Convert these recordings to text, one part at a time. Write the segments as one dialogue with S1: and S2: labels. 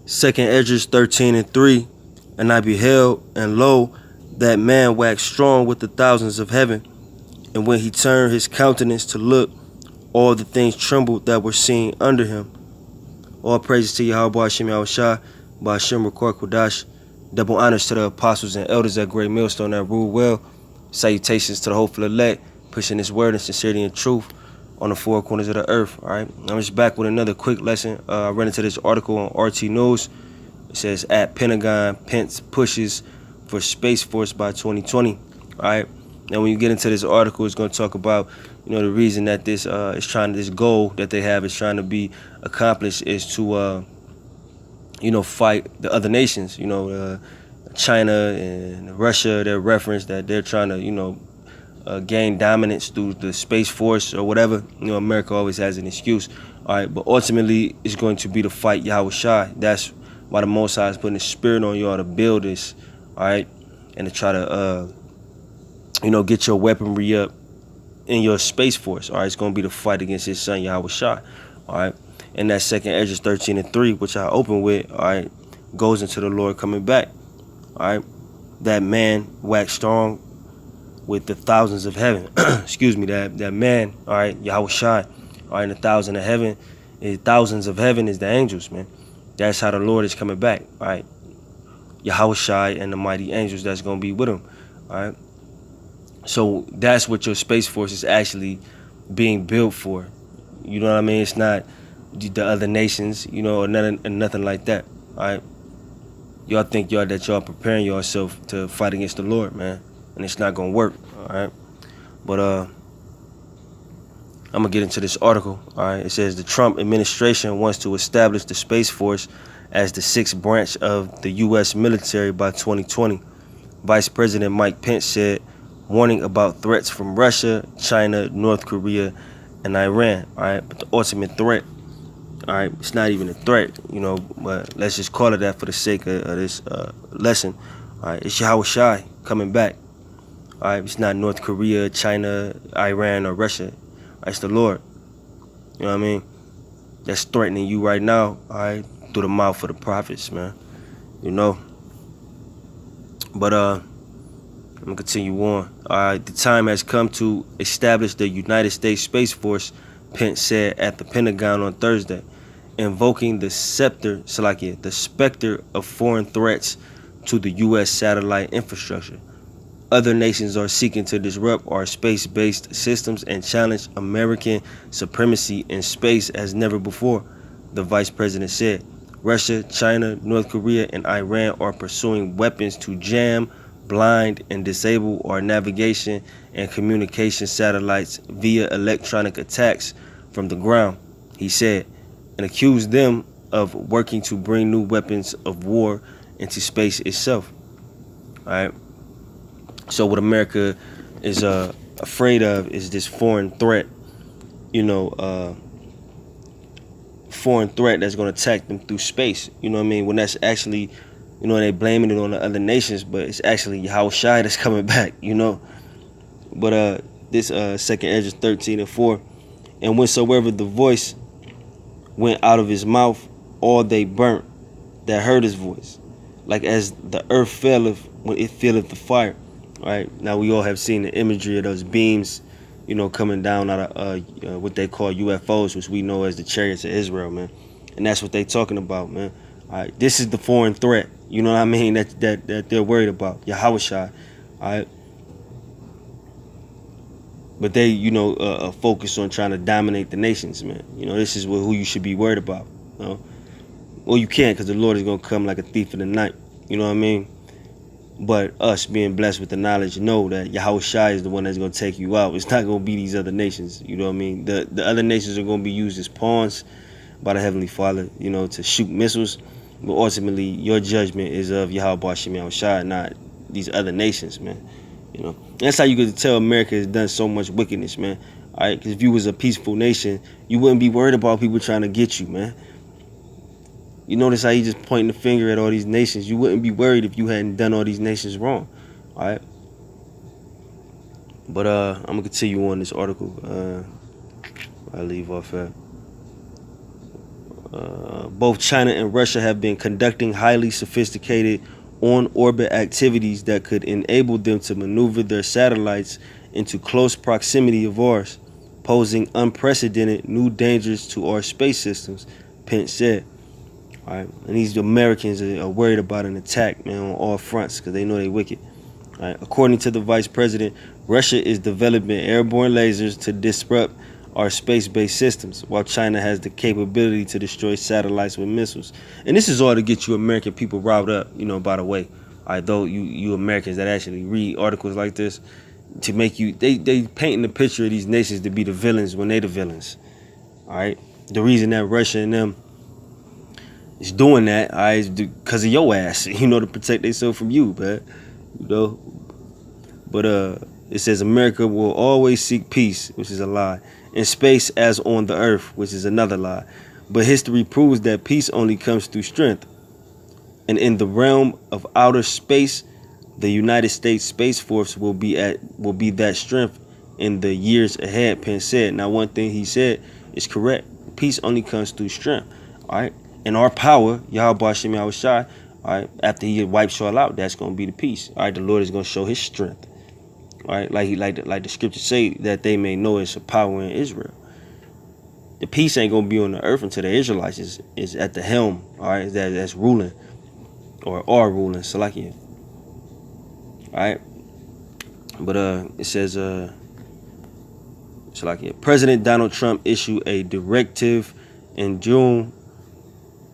S1: Second Esdras 13:3, and I beheld, and lo, that man waxed strong with the thousands of heaven, and when he turned his countenance to look, all the things trembled that were seen under him. All praises to Yahweh Hashem Yahushua, Ba'ashem Rekor Kodash. Double honors to the apostles and elders at Great Millstone that rule well. Salutations to the hopeful elect, pushing this word in sincerity and truth on the four corners of the earth. All right, I'm just back with another quick lesson. I ran into this article on RT News. It says, at Pentagon, Pence pushes for Space Force by 2020. All right, now when you get into this article, it's going to talk about, the reason that this this goal that they have is trying to be accomplished is to fight the other nations. China and Russia, they're referenced that they're trying to gain dominance through the Space Force or whatever. America always has an excuse. All right, but ultimately it's going to be to fight Yahweh Shai. That's why the Most High is putting His spirit on y'all to build this. All right, and to try to get your weaponry up in your Space Force. All right, it's going to be the fight against His Son Yahweh Shai. All right, and that second Esdras 13:3, which I open with, all right, goes into the Lord coming back. All right, that man waxed strong with the thousands of heaven. Excuse me, that man, all right, Yahweh Shai, all right, and thousands of heaven is the angels, man. That's how the Lord is coming back, all right. Yahweh Shai and the mighty angels that's going to be with him, all right. So that's what your Space Force is actually being built for. You know what I mean? It's not the other nations, or nothing like that, all right. Y'all think that y'all preparing yourself to fight against the Lord, man, and it's not gonna work, all right. But I'm gonna get into this article, all right. It says the Trump administration wants to establish the Space Force as the sixth branch of the U.S. military by 2020. Vice President Mike Pence said, warning about threats from Russia, China, North Korea, and Iran, all right. But the ultimate threat, all right, it's not even a threat, but let's just call it that for the sake of this lesson. All right, it's Yahweh Shai coming back. All right, it's not North Korea, China, Iran, or Russia. All right, it's the Lord. You know what I mean? That's threatening you right now, all right, through the mouth of the prophets, man. But I'm going to continue on. All right, the time has come to establish the United States Space Force, Pence said at the Pentagon on Thursday, invoking the specter of foreign threats to the U.S. satellite infrastructure. Other nations are seeking to disrupt our space-based systems and challenge American supremacy in space as never before, the vice president said. Russia, China, North Korea, and Iran are pursuing weapons to jam, blind, and disable our navigation and communication satellites via electronic attacks from the ground, he said, and accused them of working to bring new weapons of war into space itself. All right. So what America is afraid of is this foreign threat, foreign threat that's going to attack them through space. You know what I mean? When that's actually, they blaming it on the other nations, but it's actually Yahweh Shai that's coming back, But this second Esdras 13:4, and whensoever the voice went out of his mouth, all they burnt that heard his voice, like as the earth faileth when it feeleth the fire. All right. Now we all have seen the imagery of those beams, coming down out of what they call UFOs, which we know as the chariots of Israel, man. And that's what they talking about, man. All right. This is the foreign threat. You know what I mean? That they're worried about. Yahweh Shai. All right. But they, focus on trying to dominate the nations, man. This is who you should be worried about. Well, you can't, because the Lord is going to come like a thief in the night. You know what I mean? But us being blessed with the knowledge, know that Yahweh Shai is the one that's going to take you out. It's not going to be these other nations. You know what I mean? The other nations are going to be used as pawns by the Heavenly Father, to shoot missiles. But ultimately, your judgment is of Yahweh Hashem Yahushua, not these other nations, man. That's how you get to tell America has done so much wickedness, man. All right, because if you was a peaceful nation, you wouldn't be worried about people trying to get you, man. You notice how he just pointing the finger at all these nations. You wouldn't be worried if you hadn't done all these nations wrong. All right. But I'm gonna continue on this article. I leave off at. Both China and Russia have been conducting highly sophisticated on-orbit activities that could enable them to maneuver their satellites into close proximity of ours, posing unprecedented new dangers to our space systems, Pence said. All right, and these Americans are worried about an attack, man, on all fronts because they know they wicked. All right, according to the vice president, Russia is developing airborne lasers to disrupt our space-based systems, while China has the capability to destroy satellites with missiles. And this is all to get you American people riled up, by the way. All right, though you Americans that actually read articles like this, to make you, they painting the picture of these nations to be the villains when they the villains. All right, the reason that Russia and them is doing that, all right, is because of your ass, to protect themselves from you, man. But it says America will always seek peace, which is a lie, in space as on the earth, which is another lie. But history proves that peace only comes through strength. And in the realm of outer space, the United States Space Force will be that strength in the years ahead, Pence said. Now, one thing he said is correct. Peace only comes through strength. All right. And our power, Yahweh Shem Yahweh Shai, all right, after he wipes y'all out, that's gonna be the peace. All right, the Lord is gonna show his strength. All right, like the scriptures say, that they may know it's a power in Israel. The peace ain't gonna be on the earth until the Israelites is at the helm. All right, that's ruling or are ruling. Salakia. All right, but it says Salakia. President Donald Trump issued a directive in June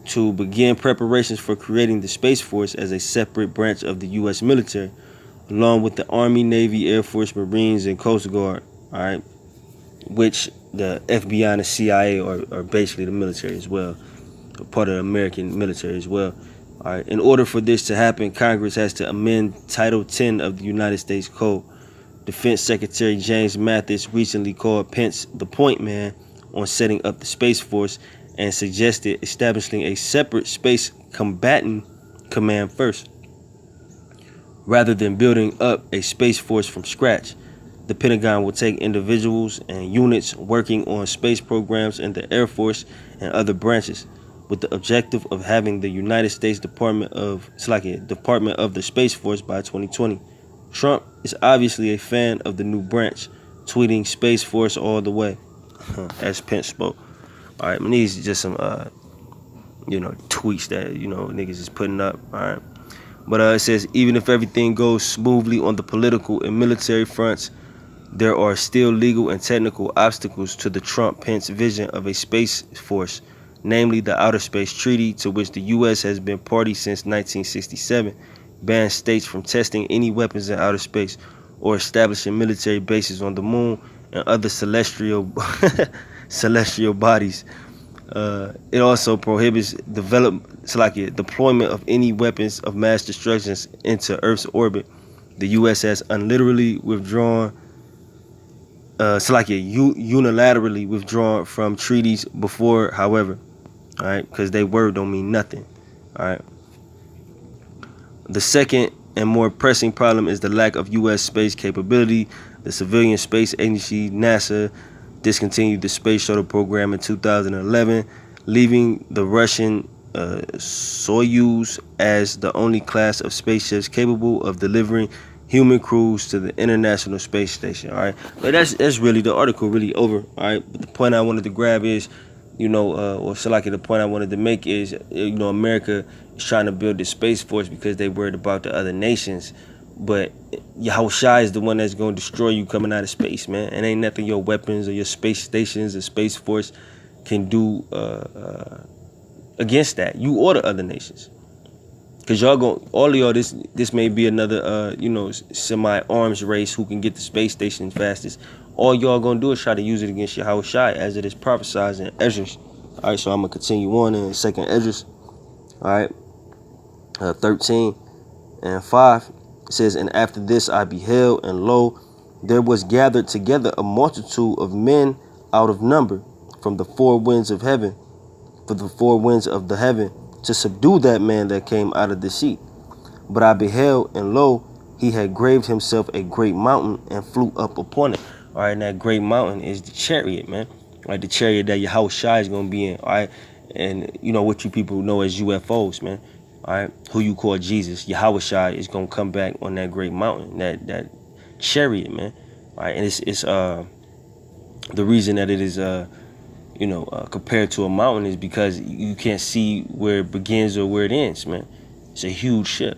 S1: to begin preparations for creating the Space Force as a separate branch of the U.S. military, along with the Army, Navy, Air Force, Marines, and Coast Guard, all right, which the FBI and the CIA are basically the military as well, part of the American military as well. All right. In order for this to happen, Congress has to amend Title 10 of the United States Code. Defense Secretary James Mathis recently called Pence the point man on setting up the Space Force and suggested establishing a separate space combatant command first, rather than building up a space force from scratch. The Pentagon will take individuals and units working on space programs in the Air Force and other branches, with the objective of having the United States Department of the Space Force by 2020. Trump is obviously a fan of the new branch, tweeting "Space Force all the way," as Pence spoke. All right, these are just some, tweets that, niggas is putting up, all right? But it says, even if everything goes smoothly on the political and military fronts, there are still legal and technical obstacles to the Trump-Pence vision of a space force, namely the Outer Space Treaty, to which the U.S. has been party since 1967, bans states from testing any weapons in outer space or establishing military bases on the moon and other celestial bodies. It also prohibits deployment of any weapons of mass destruction into Earth's orbit. The U.S. has unilaterally withdrawn from treaties before, however, all right, because they word don't mean nothing, all right. The second and more pressing problem is the lack of U.S. space capability. The civilian space agency, NASA, discontinued the space shuttle program in 2011, leaving the Russian Soyuz as the only class of spaceships capable of delivering human crews to the International Space Station. All right, but that's really the article really over. All right, but the point I wanted to grab is, the point I wanted to make is, America is trying to build the Space Force because they worried about the other nations. But Yahushua is the one that's going to destroy you coming out of space, man. And ain't nothing your weapons or your space stations or Space Force can do against that. You or the other nations. Because all of y'all, this may be another, semi-arms race who can get the space station fastest. All y'all going to do is try to use it against Yahushua as it is prophesied in Esdras. All right, so I'm going to continue on in 2nd Esdras. All right, 13 and 5. It says, and after this I beheld, and lo, there was gathered together a multitude of men out of number from the four winds of heaven, for the four winds of the heaven, to subdue that man that came out of the sea. But I beheld, and lo, he had graved himself a great mountain and flew up upon it. All right, and that great mountain is the chariot, man. All right, the chariot that Yahushua is going to be in. All right, and you know what you people know as UFOs, man. All right, who you call Jesus, Yahweh Shai, is gonna come back on that great mountain, that chariot, man. All right, and it's the reason that it is compared to a mountain is because you can't see where it begins or where it ends, man. It's a huge ship.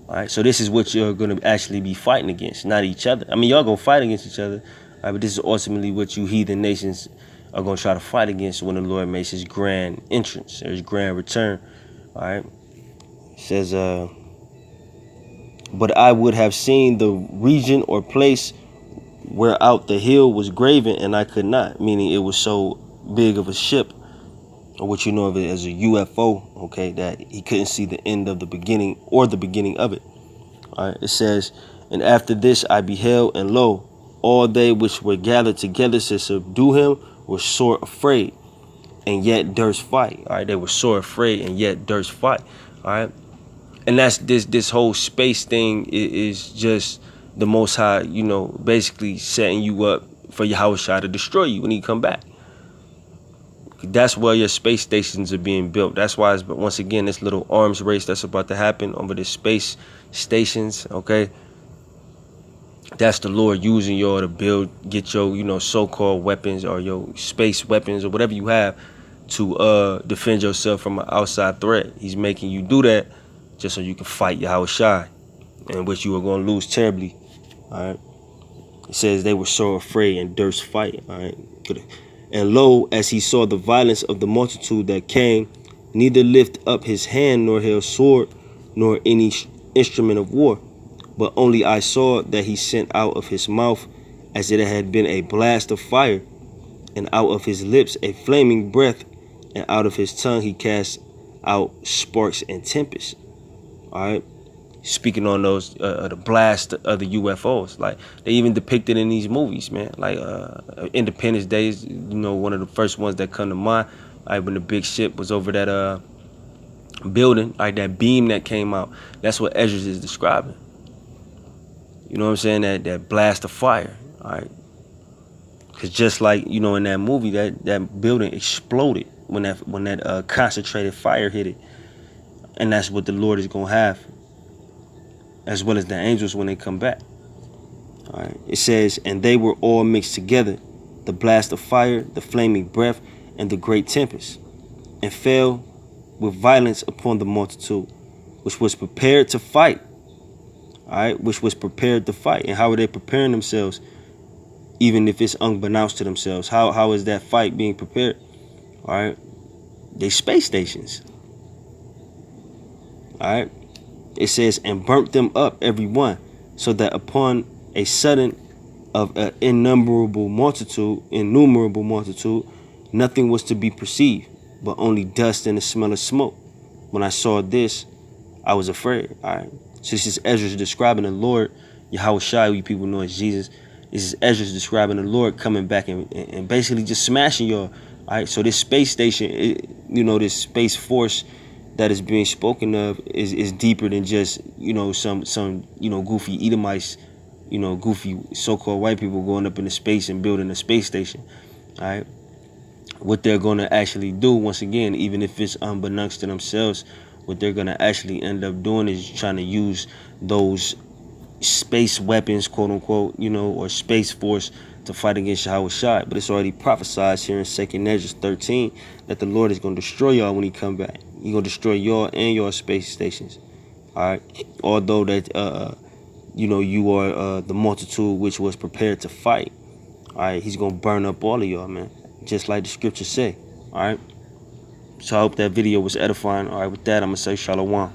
S1: All right, so this is what you're gonna actually be fighting against, not each other. I mean, y'all gonna fight against each other, all right, but this is ultimately what you heathen nations are gonna try to fight against when the Lord makes his grand entrance or his grand return. All right, it says, but I would have seen the region or place whereout the hill was graven, and I could not, meaning it was so big of a ship, or what you know of it as a UFO, okay, that he couldn't see the end of the beginning or the beginning of it. All right, it says, and after this I beheld, and lo, all they which were gathered together to subdue him were sore afraid, and yet durst fight. All right, they were sore afraid and yet durst fight. All right, and that's this whole space thing is just the Most High, basically setting you up for Yahweh Shai to destroy you when he come back. That's where your space stations are being built. That's why, once again, this little arms race that's about to happen over the space stations, okay? That's the Lord using y'all to get your, so-called weapons or your space weapons or whatever you have to defend yourself from an outside threat. He's making you do that just so you can fight Yahweh Shai, in which you are going to lose terribly, all right? It says they were so afraid and durst fight, all right? And lo, as he saw the violence of the multitude that came, neither lift up his hand, nor held sword, nor any instrument of war. But only I saw that he sent out of his mouth, as it had been a blast of fire, and out of his lips a flaming breath, and out of his tongue he cast out sparks and tempests. All right. Speaking on those, the blast of the UFOs, like they even depicted in these movies, man. Like Independence Day is, one of the first ones that come to mind. Like when the big ship was over that building, like that beam that came out. That's what Ezra is describing. You know what I'm saying? That blast of fire, all right. Because just like in that movie, that building exploded when that concentrated fire hit it, and that's what the Lord is gonna have, as well as the angels when they come back. All right. It says, and they were all mixed together, the blast of fire, the flaming breath, and the great tempest, and fell with violence upon the multitude, which was prepared to fight. All right, which was prepared to fight. And how are they preparing themselves? Even if it's unbeknownst to themselves, how is that fight being prepared? All right, they space stations. All right. It says, and burnt them up every one, so that upon a sudden of an innumerable multitude, nothing was to be perceived, but only dust and the smell of smoke. When I saw this, I was afraid. All right. So this is Ezra describing the Lord, Yahweh Shai, you people know as Jesus. This is Ezra describing the Lord coming back and basically just smashing y'all. All right. So this space station, this space force that is being spoken of is deeper than just some goofy Edomites, goofy so-called white people going up into space and building a space station. All right, what they're going to actually do, once again, even if it's unbeknownst to themselves, what they're going to actually end up doing is trying to use those space weapons, quote unquote, or space force to fight against Yahweh Shai. But it's already prophesied here in 2nd Ezra 13 that the Lord is going to destroy y'all when he come back. He's going to destroy y'all and your space stations. All right. Although that, you are the multitude which was prepared to fight. All right. He's going to burn up all of y'all, man. Just like the scriptures say. All right. So I hope that video was edifying. All right. With that, I'm going to say shalom.